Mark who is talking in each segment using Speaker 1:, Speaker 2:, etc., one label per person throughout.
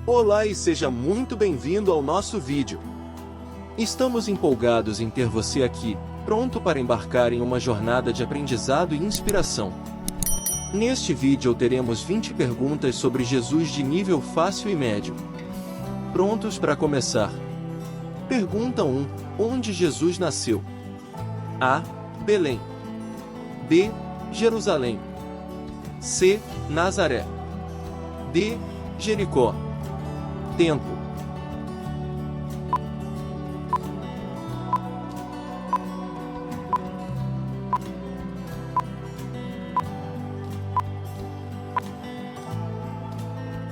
Speaker 1: Olá e seja muito bem-vindo ao nosso vídeo. Estamos empolgados em ter você aqui, pronto para embarcar em uma jornada de aprendizado e inspiração. Neste vídeo teremos 20 perguntas sobre Jesus de nível fácil e médio. Prontos para começar? Pergunta 1. Onde Jesus nasceu? A. Belém. B. Jerusalém. C. Nazaré. D. Jericó. Tempo.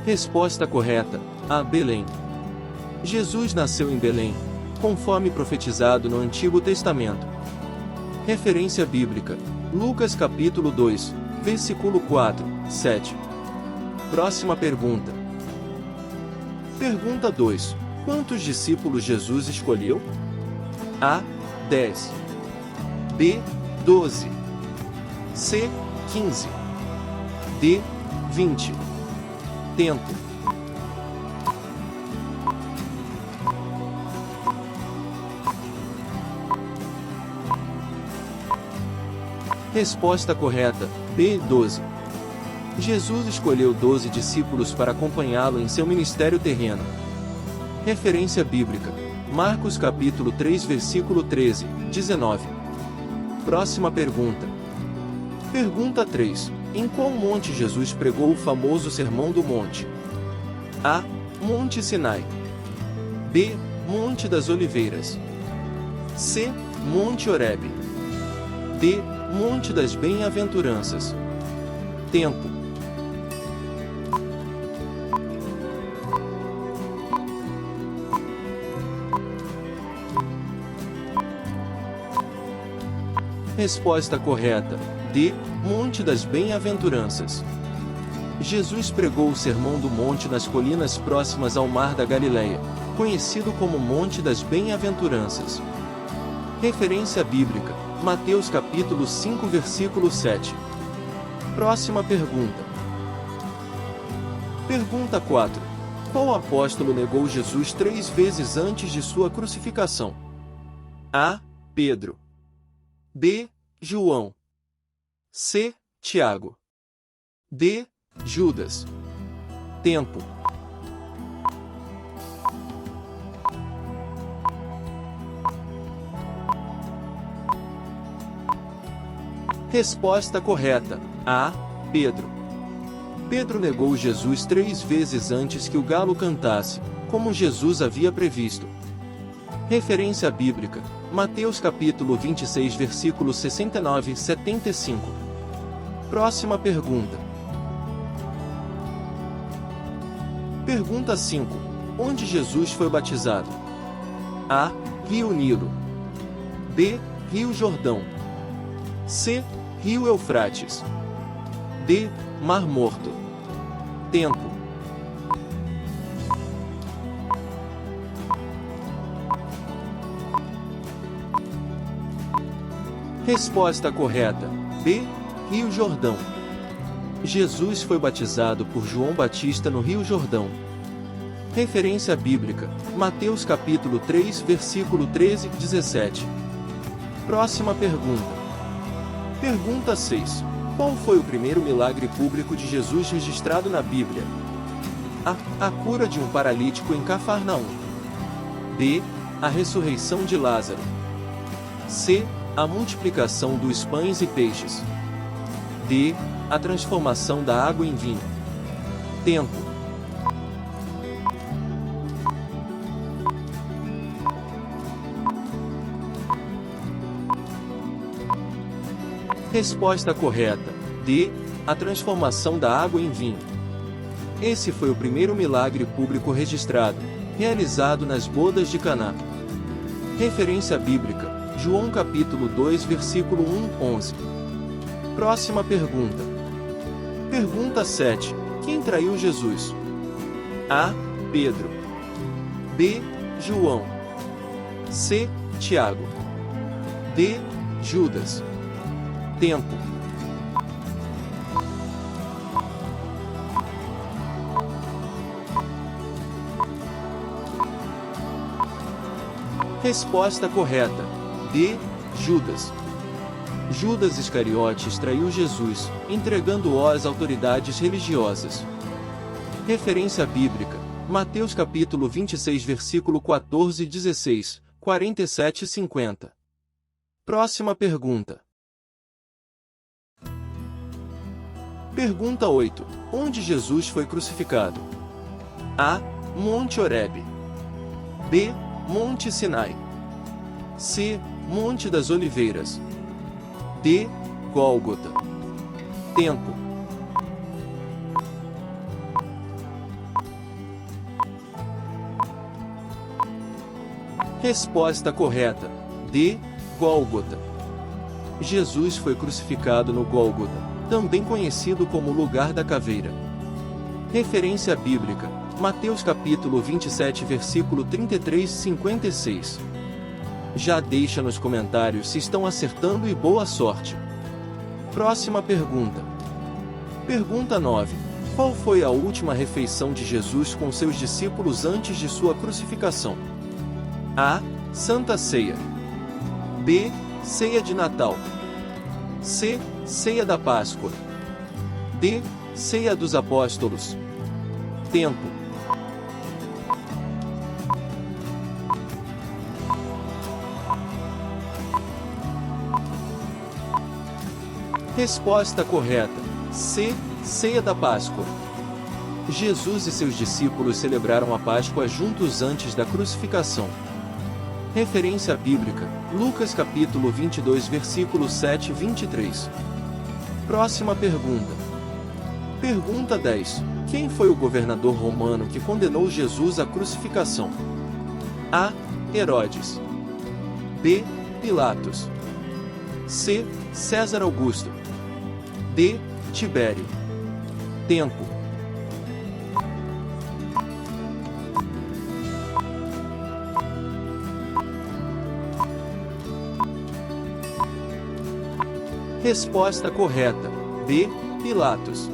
Speaker 1: Resposta correta: A. Belém. Jesus nasceu em Belém, conforme profetizado no Antigo Testamento. Referência bíblica: Lucas capítulo 2, versículo 4, 7. Próxima pergunta. Pergunta 2. Quantos discípulos Jesus escolheu? A. 10. B. 12. C. 15. D. 20. Tempo. Resposta correta: B. 12. Jesus escolheu 12 discípulos para acompanhá-lo em seu ministério terreno. Referência bíblica: Marcos capítulo 3 versículo 13, 19. Próxima pergunta. Pergunta 3. Em qual monte Jesus pregou o famoso Sermão do Monte? A. Monte Sinai. B. Monte das Oliveiras. C. Monte Horebe. D. Monte das Bem-aventuranças. Tempo. Resposta correta: D. Monte das Bem-aventuranças. Jesus pregou o Sermão do Monte nas colinas próximas ao Mar da Galileia, conhecido como Monte das Bem-aventuranças. Referência bíblica: Mateus capítulo 5 versículo 7. Próxima pergunta. Pergunta 4. Qual apóstolo negou Jesus 3 vezes antes de sua crucificação? A. Pedro. B. João. C. Tiago. D. Judas. Tempo. Resposta correta: A. Pedro. Pedro negou Jesus 3 vezes antes que o galo cantasse, como Jesus havia previsto. Referência bíblica: Mateus capítulo 26 versículos 69 e 75. Próxima pergunta. Pergunta 5. Onde Jesus foi batizado? A. Rio Nilo. B. Rio Jordão. C. Rio Eufrates. D. Mar Morto. Tempo. Resposta correta: B. Rio Jordão. Jesus foi batizado por João Batista no Rio Jordão. Referência bíblica: Mateus capítulo 3 versículo 13 e 17. Próxima pergunta. Pergunta 6. Qual foi o primeiro milagre público de Jesus registrado na Bíblia? A. A cura de um paralítico em Cafarnaum. B. A ressurreição de Lázaro. C. A multiplicação dos pães e peixes. D. A transformação da água em vinho. Tempo. Resposta correta: D. A transformação da água em vinho. Esse foi o primeiro milagre público registrado, realizado nas bodas de Caná. Referência bíblica: João capítulo 2 versículo 1, 11. Próxima pergunta. Pergunta 7. Quem traiu Jesus? A. Pedro. B. João. C. Tiago. D. Judas. Tempo. Resposta correta. D. Judas. Judas Iscariotes traiu Jesus, entregando-o às autoridades religiosas. Referência bíblica: Mateus capítulo 26 versículo 14 e 16, 47 e 50. Próxima pergunta. Pergunta 8. Onde Jesus foi crucificado? A. Monte Horebe. B. Monte Sinai. C. Monte das Oliveiras. D. Gólgota. Tempo. Resposta correta. D. Gólgota. Jesus foi crucificado no Gólgota, também conhecido como lugar da caveira. Referência bíblica: Mateus capítulo 27 versículo 33 e 56. Já deixa nos comentários se estão acertando e boa sorte. Próxima pergunta. Pergunta 9. Qual foi a última refeição de Jesus com seus discípulos antes de sua crucificação? A. Santa Ceia. B. Ceia de Natal. C. Ceia da Páscoa. D. Ceia dos Apóstolos. Tempo. Resposta correta. C. Ceia da Páscoa. Jesus e seus discípulos celebraram a Páscoa juntos antes da crucificação. Referência bíblica: Lucas capítulo 22 versículo 7 e 23. Próxima pergunta. Pergunta 10. Quem foi o governador romano que condenou Jesus à crucificação? A. Herodes. B. Pilatos. C. César Augusto. D. Tibério. Tempo. Resposta correta. B. Pilatos.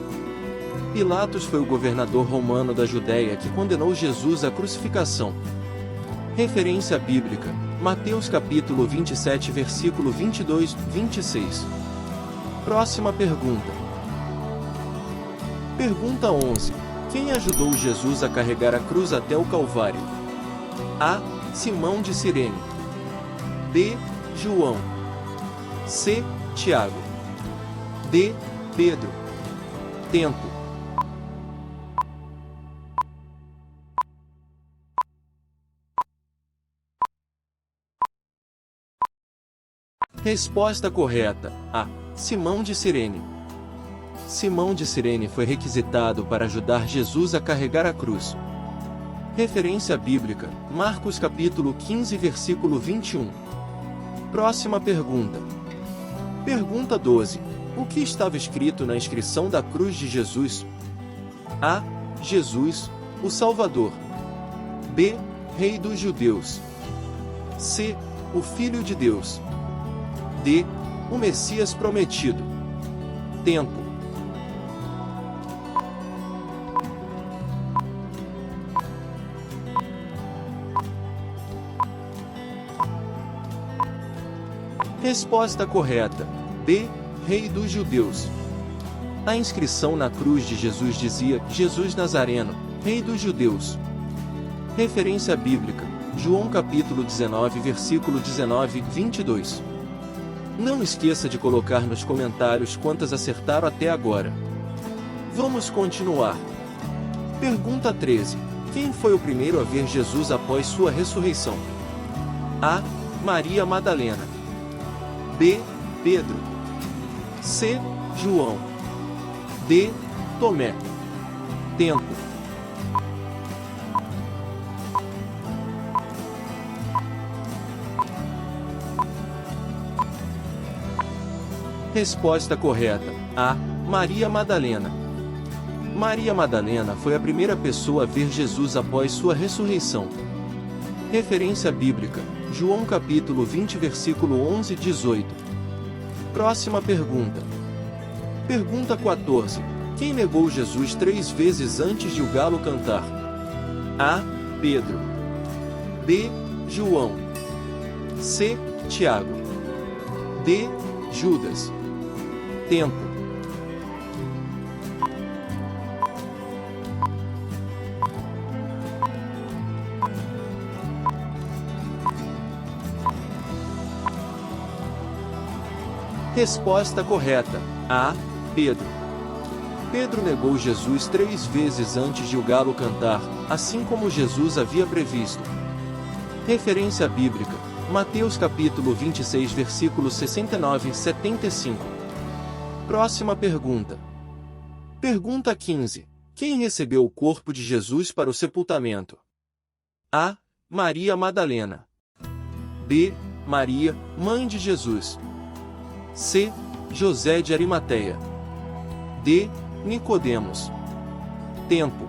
Speaker 1: Pilatos foi o governador romano da Judéia que condenou Jesus à crucificação. Referência bíblica: Mateus capítulo 27 versículo 22 e 26. Próxima pergunta. Pergunta 11. Quem ajudou Jesus a carregar a cruz até o Calvário? A. Simão de Cirene. B. João. C. Tiago. D. Pedro. Tempo. Resposta correta: A. Simão de Cirene. Simão de Cirene foi requisitado para ajudar Jesus a carregar a cruz. Referência bíblica: Marcos capítulo 15 versículo 21. Próxima pergunta. Pergunta 12. O que estava escrito na inscrição da cruz de Jesus? A. Jesus, o Salvador. B. Rei dos Judeus. C. O Filho de Deus. D. O Messias prometido. Tempo. Resposta correta: B. Rei dos Judeus. A inscrição na cruz de Jesus dizia: Jesus Nazareno, Rei dos Judeus. Referência bíblica: João capítulo 19 versículo 19 e 22. Não esqueça de colocar nos comentários quantas acertaram até agora. Vamos continuar. Pergunta 13. Quem foi o primeiro a ver Jesus após sua ressurreição? A. Maria Madalena. B. Pedro. C. João. D. Tomé. Tempo. Resposta correta: A. Maria Madalena. Maria Madalena foi a primeira pessoa a ver Jesus após sua ressurreição. Referência bíblica: João capítulo 20 versículo 11 e 18. Próxima pergunta. Pergunta 14. Quem negou Jesus 3 vezes antes de o galo cantar? A. Pedro. B. João. C. Tiago. D. Judas. Tempo. Resposta correta. A. Pedro. Pedro negou Jesus 3 vezes antes de o galo cantar, assim como Jesus havia previsto. Referência bíblica: Mateus capítulo 26 versículos 69 e 75. Próxima pergunta. Pergunta 15. Quem recebeu o corpo de Jesus para o sepultamento? A. Maria Madalena. B. Maria, mãe de Jesus. C. José de Arimateia. D. Nicodemos. Tempo.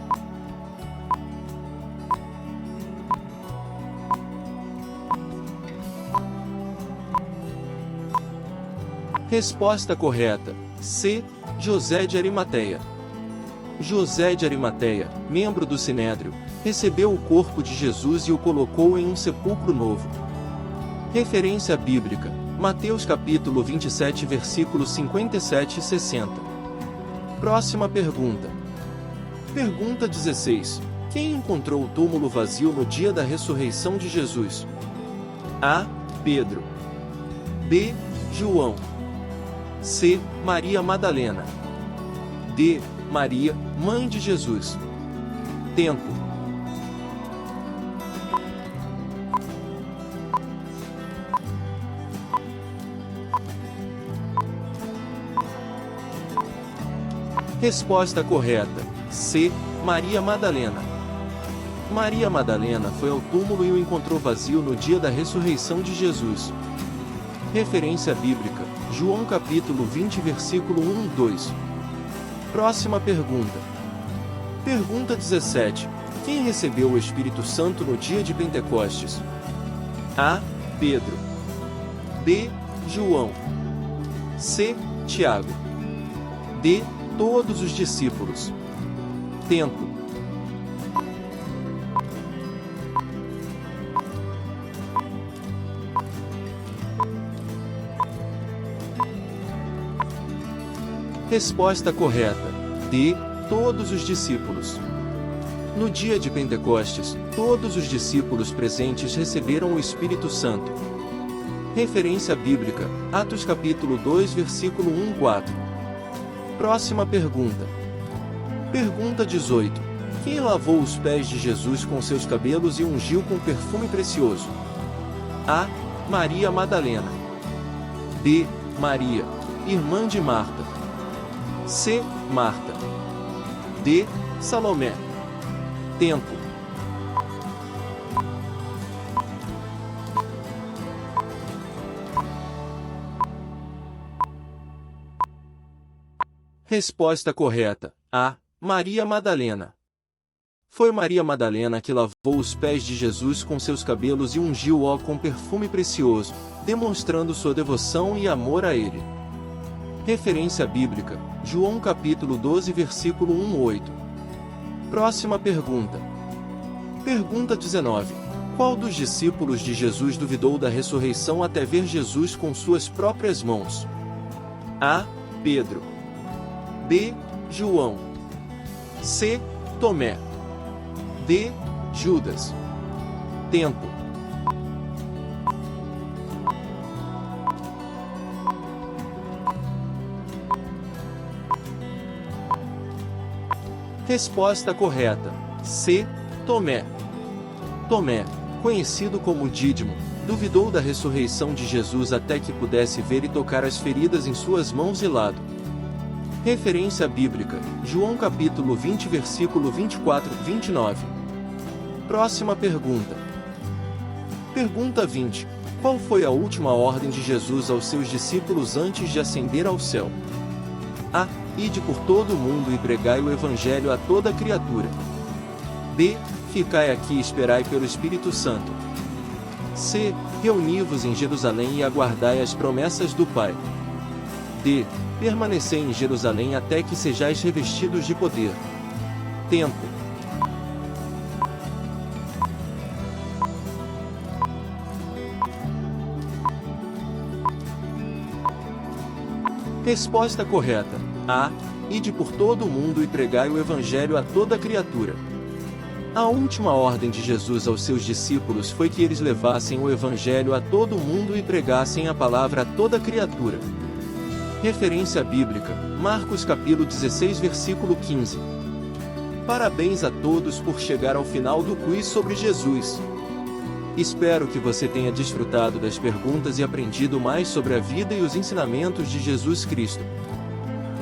Speaker 1: Resposta correta. C. José de Arimateia. José de Arimateia, membro do Sinédrio, recebeu o corpo de Jesus e o colocou em um sepulcro novo. Referência bíblica: Mateus capítulo 27 versículos 57 e 60. Próxima pergunta. Pergunta 16. Quem encontrou o túmulo vazio no dia da ressurreição de Jesus? A. Pedro. B. João. C. Maria Madalena. D. Maria, mãe de Jesus. Tempo. Resposta correta. C. Maria Madalena. Maria Madalena foi ao túmulo e o encontrou vazio no dia da ressurreição de Jesus. Referência bíblica: João capítulo 20 versículo 1 e 2. Próxima pergunta. Pergunta 17. Quem recebeu o Espírito Santo no dia de Pentecostes? A. Pedro. B. João. C. Tiago. D. Todos os discípulos. Tempo. Resposta correta. D. Todos os discípulos. No dia de Pentecostes, todos os discípulos presentes receberam o Espírito Santo. Referência bíblica: Atos capítulo 2 versículo 1 e 4. Próxima pergunta. Pergunta 18. Quem lavou os pés de Jesus com seus cabelos e ungiu com perfume precioso? A. Maria Madalena. B. Maria, irmã de Marta. C. Marta. D. Salomé. Tempo. Resposta correta: A. Maria Madalena. Foi Maria Madalena que lavou os pés de Jesus com seus cabelos e ungiu-o com perfume precioso, demonstrando sua devoção e amor a ele. Referência bíblica: João capítulo 12 versículo 1 e 8. Próxima pergunta. Pergunta 19. Qual dos discípulos de Jesus duvidou da ressurreição até ver Jesus com suas próprias mãos? A. Pedro. B. João. C. Tomé. D. Judas. Tempo. Resposta correta: C. Tomé. Tomé, conhecido como Dídimo, duvidou da ressurreição de Jesus até que pudesse ver e tocar as feridas em suas mãos e lado. Referência bíblica: João capítulo 20 versículo 24 e 29. Próxima pergunta. Pergunta 20. Qual foi a última ordem de Jesus aos seus discípulos antes de ascender ao céu? A. Ide por todo o mundo e pregai o Evangelho a toda criatura. B. Ficai aqui e esperai pelo Espírito Santo. C. Reuni-vos em Jerusalém e aguardai as promessas do Pai. D. Permanecei em Jerusalém até que sejais revestidos de poder. Tempo. Resposta correta: A. Ide por todo o mundo e pregai o Evangelho a toda criatura. A última ordem de Jesus aos seus discípulos foi que eles levassem o Evangelho a todo o mundo e pregassem a palavra a toda criatura. Referência bíblica: Marcos capítulo 16 versículo 15. Parabéns a todos por chegar ao final do quiz sobre Jesus. Espero que você tenha desfrutado das perguntas e aprendido mais sobre a vida e os ensinamentos de Jesus Cristo.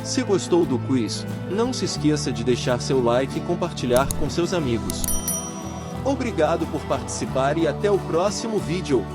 Speaker 1: Se gostou do quiz, não se esqueça de deixar seu like e compartilhar com seus amigos. Obrigado por participar e até o próximo vídeo.